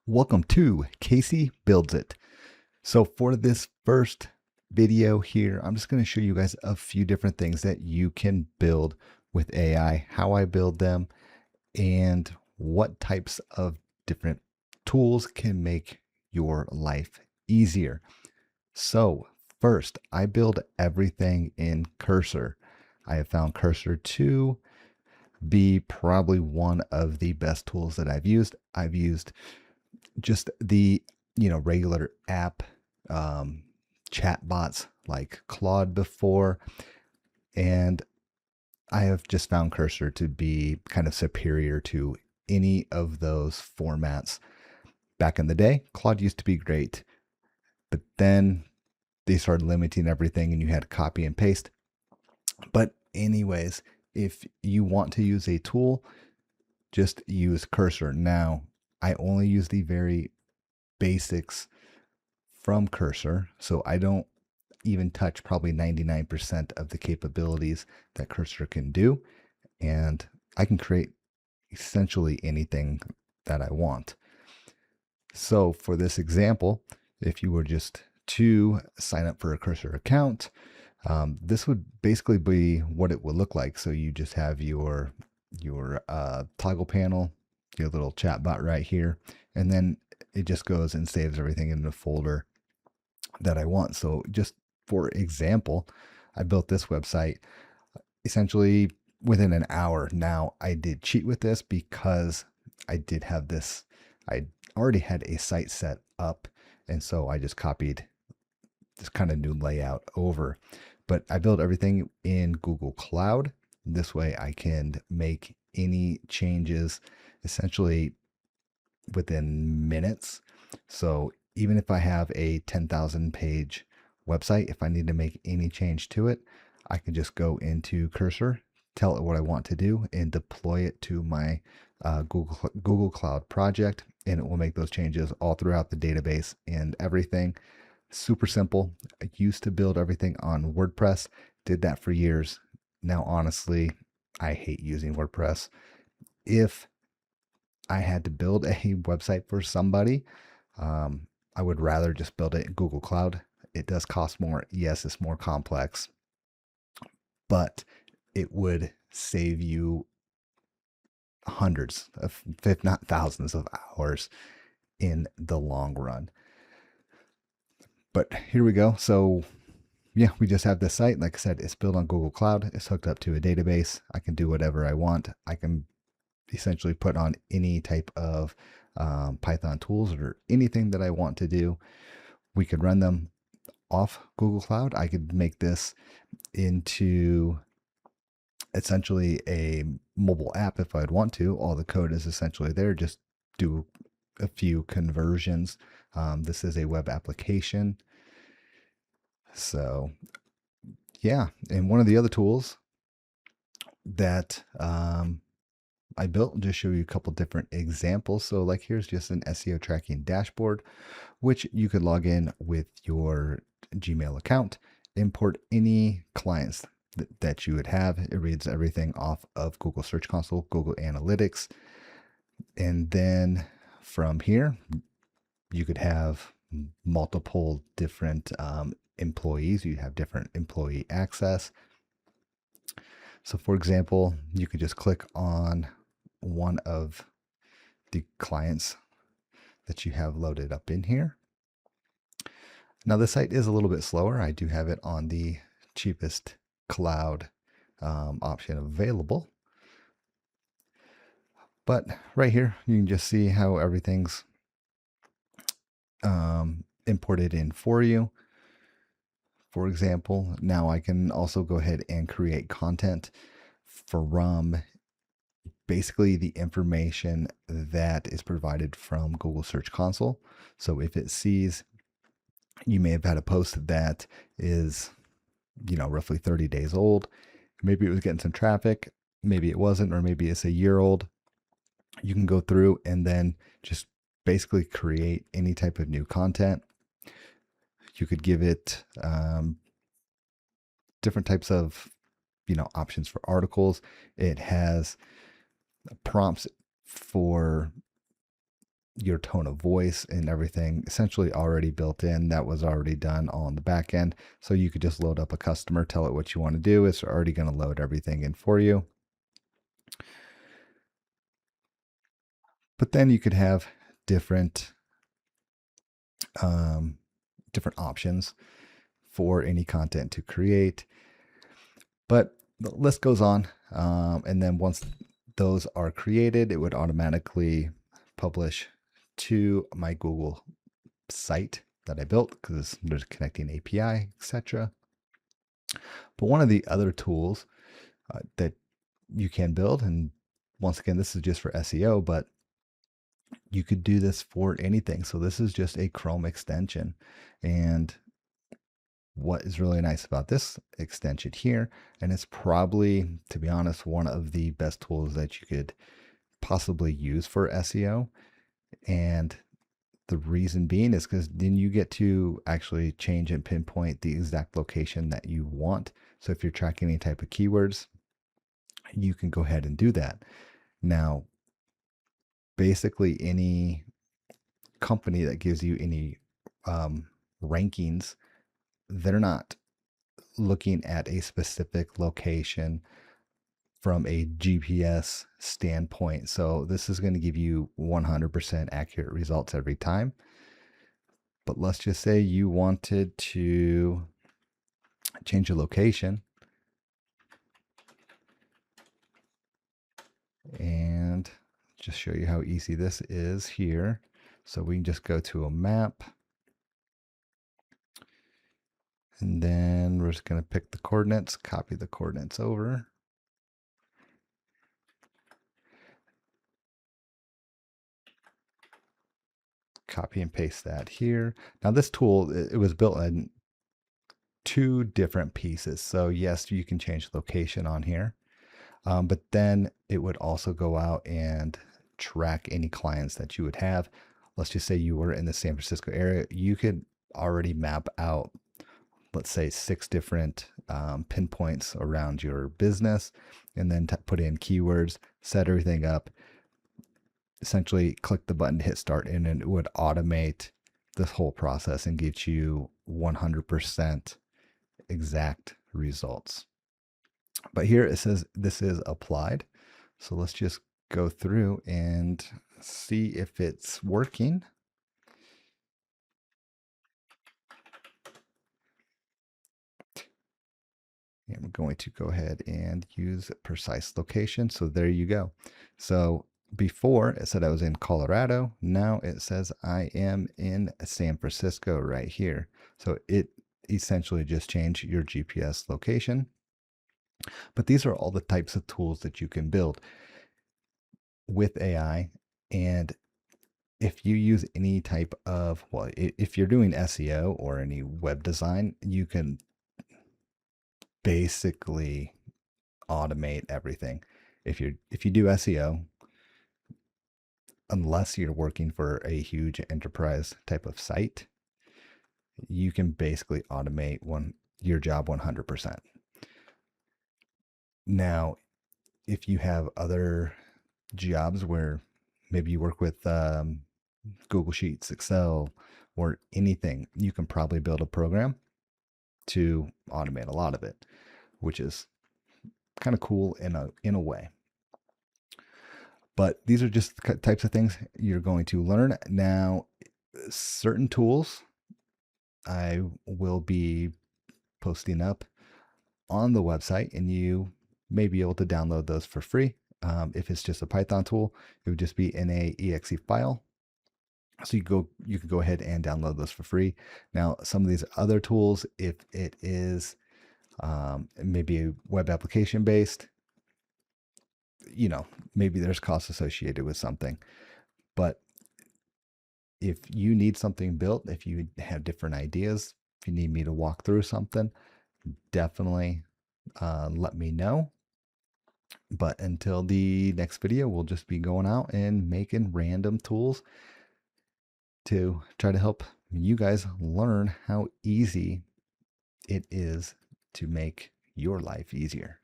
Welcome to Casey Builds It. So for this first video here, I'm just going to show you guys a few different things that you can build with AI, how I build them, and what types of different tools can make your life easier. So first, I build everything in Cursor. I have found Cursor to be probably one of the best tools that I've used. I've used just the regular app chat bots like Claude before, and I have just found Cursor to be kind of superior to any of those formats. Back in the day, Claude used to be great, but then they started limiting everything and you had to copy and paste. But anyways, if you want to use a tool, just use Cursor. Now, I only use the very basics from Cursor, so I don't even touch probably 99% of the capabilities that Cursor can do, and I can create essentially anything that I want. So for this example, if you were just to sign up for a Cursor account, this would basically be what it would look like. So you just have your toggle panel, your little chat bot right here, and then it just goes and saves everything in the folder that I want. So just for example, I built this website essentially within an hour. Now I did cheat with this because I did have this, I already had a site set up. And so I just copied this kind of new layout over, but I built everything in Google Cloud. This way I can make any changes essentially within minutes. So even if I have a 10,000 page website, if I need to make any change to it, I can just go into Cursor, tell it what I want to do, and deploy it to my Google Cloud project, and it will make those changes all throughout the database and everything. Super simple. I used to build everything on WordPress, did that for years. Now, honestly, I hate using WordPress. If I had to build a website for somebody, I would rather just build it in Google Cloud. It does cost more. Yes, it's more complex, but it would save you hundreds of, if not thousands of hours in the long run. But here we go. So yeah, we just have this site. Like I said, it's built on Google Cloud. It's hooked up to a database. I can do whatever I want. I can essentially put on any type of Python tools or anything that I want to do. We could run them off Google Cloud. I could make this into essentially a mobile app if I'd want to. All the code is essentially there. Just do a few conversions. This is a web application. So yeah, and one of the other tools that I built, and just show you a couple different examples. So like here's just an SEO Tracking Dashboard, which you could log in with your Gmail account, import any clients that you would have. It reads everything off of Google Search Console, Google Analytics. And then from here, you could have multiple different employees. You have different employee access. So for example, you could just click on one of the clients that you have loaded up in here. Now the site is a little bit slower. I do have it on the cheapest cloud option available. But right here, you can just see how everything's imported in for you. For example, now I can also go ahead and create content from basically the information that is provided from Google Search Console. So if it sees, you may have had a post that is, roughly 30 days old. Maybe it was getting some traffic, maybe it wasn't, or maybe it's a year old. You can go through and then just basically create any type of new content. You could give it different types of, options for articles. It has prompts for your tone of voice and everything essentially already built in. That was already done on the back end. So you could just load up a customer, tell it what you want to do. It's already going to load everything in for you. But then you could have different different options for any content to create. But the list goes on. And then once those are created, it would automatically publish to my Google site that I built because there's a connecting API, etc. But one of the other tools that you can build, and once again, this is just for SEO, but you could do this for anything. So this is just a Chrome extension. And what is really nice about this extension here, and it's probably, to be honest, one of the best tools that you could possibly use for SEO. And the reason being is because then you get to actually change and pinpoint the exact location that you want. So if you're tracking any type of keywords, you can go ahead and do that. Now, basically any company that gives you any rankings, they're not looking at a specific location from a GPS standpoint. So this is going to give you 100% accurate results every time. But let's just say you wanted to change your location, and just show you how easy this is here. So we can just go to a map, and then we're just going to pick the coordinates, copy the coordinates over. Copy and paste that here. Now this tool, it was built in 2 different pieces. So yes, you can change location on here, but then it would also go out and track any clients that you would have. Let's just say you were in the San Francisco area. You could already map out, let's say 6 different pinpoints around your business, and then put in keywords, set everything up, essentially click the button to hit start, and it would automate this whole process and get you 100% exact results. But here it says this is applied. So let's just go through and see if it's working. And we're going to go ahead and use precise location. So there you go. So before it said I was in Colorado. Now it says I am in San Francisco right here. So it essentially just changed your GPS location. But these are all the types of tools that you can build with AI. And if you use any type of, well, if you're doing SEO or any web design, you can basically automate everything. If you do SEO, unless you're working for a huge enterprise type of site, you can basically automate your job 100%. Now, if you have other jobs where maybe you work with Google Sheets, Excel, or anything, you can probably build a program to automate a lot of it, which is kind of cool in a way. But these are just types of things you're going to learn. Now, certain tools I will be posting up on the website, and you may be able to download those for free. If it's just a Python tool, it would just be in a exe file. So you can go ahead and download those for free. Now, some of these other tools, if it is maybe a web application based, maybe there's costs associated with something. But if you need something built, if you have different ideas, if you need me to walk through something, definitely let me know. But until the next video, we'll just be going out and making random tools to try to help you guys learn how easy it is to make your life easier.